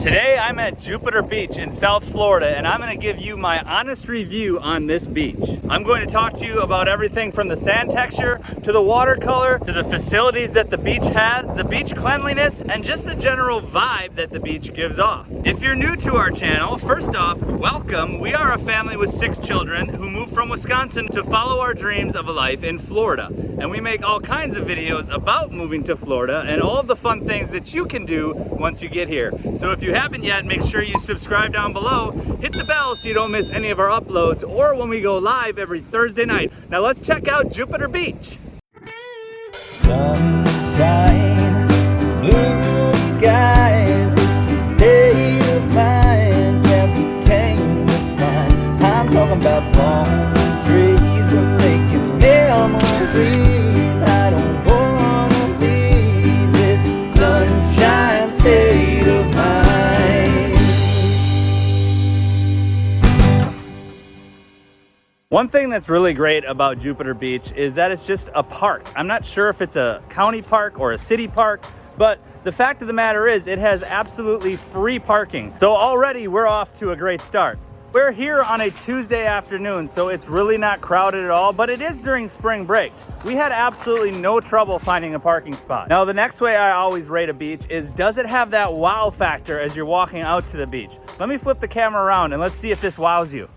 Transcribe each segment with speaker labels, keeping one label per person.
Speaker 1: Today I'm at Jupiter Beach in South Florida, and I'm going to give you my honest review on this beach. I'm going to talk to you about everything from the sand texture to the watercolor to the facilities that the beach has, the beach cleanliness, and just the general vibe that the beach gives off. If you're new to our channel, first off, welcome. We are a family with 6 children who moved from Wisconsin to follow our dreams of a life in Florida. And we make all kinds of videos about moving to Florida and all of the fun things that you can do once you get here. So if you haven't yet, make sure you subscribe down below, hit the bell so you don't miss any of our uploads or when we go live every Thursday night. Now let's check out Jupiter Beach.
Speaker 2: Sunshine, blue skies, it's a state of mind that we came to find. I'm talking about palm trees, we're making memories. I don't wanna leave this sunshine state of mind.
Speaker 1: One thing that's really great about Jupiter Beach is that it's just a park. I'm not sure if it's a county park or a city park, but the fact of the matter is it has absolutely free parking. So already we're off to a great start. We're here on a Tuesday afternoon, so it's really not crowded at all, but it is during spring break. We had absolutely no trouble finding a parking spot. Now, the next way I always rate a beach is, does it have that wow factor as you're walking out to the beach? Let me flip the camera around and let's see if this wows you.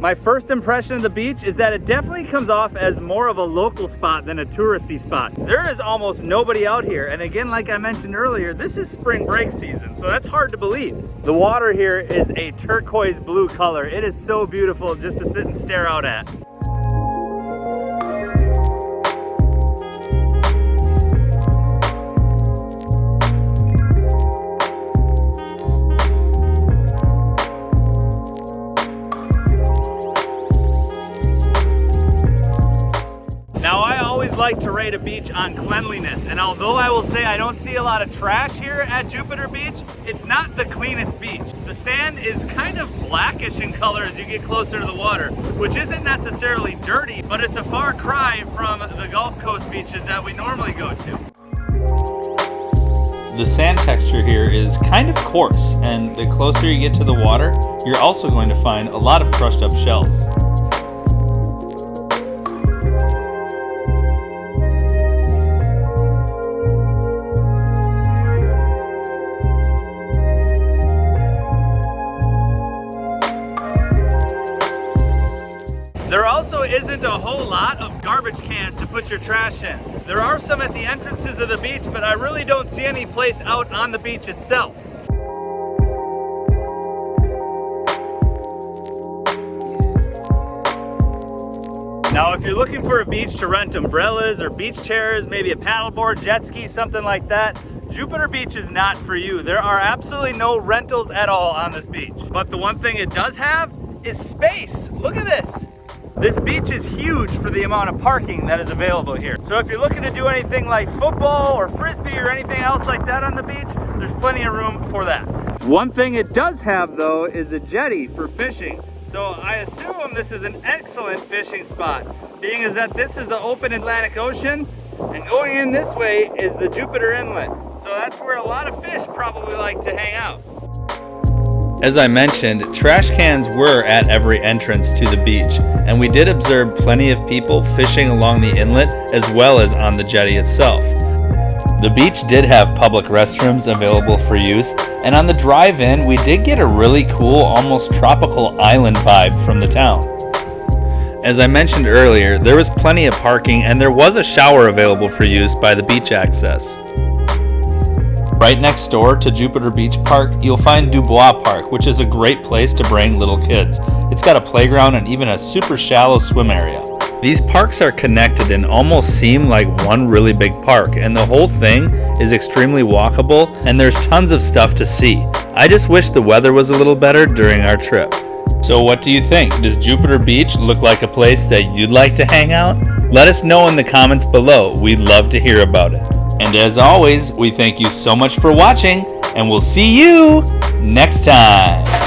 Speaker 1: My first impression of the beach is that it definitely comes off as more of a local spot than a touristy spot. There is almost nobody out here, and again, like I mentioned earlier, this is spring break season, so that's hard to believe. The water here is a turquoise blue color. It is so beautiful just to sit and stare out at. Like to rate a beach on cleanliness, and although I will say I don't see a lot of trash here at Jupiter Beach, it's not the cleanest beach. The sand is kind of blackish in color as you get closer to the water, which isn't necessarily dirty, but it's a far cry from the Gulf Coast beaches that we normally go to.
Speaker 3: The sand texture here is kind of coarse, and the closer you get to the water, you're also going to find a lot of crushed up shells.
Speaker 1: There also isn't a whole lot of garbage cans to put your trash in. There are some at the entrances of the beach, but I really don't see any place out on the beach itself. Now, if you're looking for a beach to rent umbrellas or beach chairs, maybe a paddleboard, jet ski, something like that, Jupiter Beach is not for you. There are absolutely no rentals at all on this beach. But the one thing it does have is space. Look at this. This beach is huge for the amount of parking that is available here. So if you're looking to do anything like football or frisbee or anything else like that on the beach, there's plenty of room for that. One thing it does have though is a jetty for fishing. So I assume this is an excellent fishing spot, being as that this is the open Atlantic Ocean, and going in this way is the Jupiter Inlet. So that's where a lot of fish probably like to hang out.
Speaker 3: As I mentioned, trash cans were at every entrance to the beach, and we did observe plenty of people fishing along the inlet as well as on the jetty itself. The beach did have public restrooms available for use, and on the drive-in we did get a really cool, almost tropical island vibe from the town. As I mentioned earlier, there was plenty of parking and there was a shower available for use by the beach access. Right next door to Jupiter Beach Park, you'll find Dubois Park, which is a great place to bring little kids. It's got a playground and even a super shallow swim area. These parks are connected and almost seem like one really big park, and the whole thing is extremely walkable and there's tons of stuff to see. I just wish the weather was a little better during our trip. So what do you think? Does Jupiter Beach look like a place that you'd like to hang out? Let us know in the comments below. We'd love to hear about it. And as always, we thank you so much for watching, and we'll see you next time.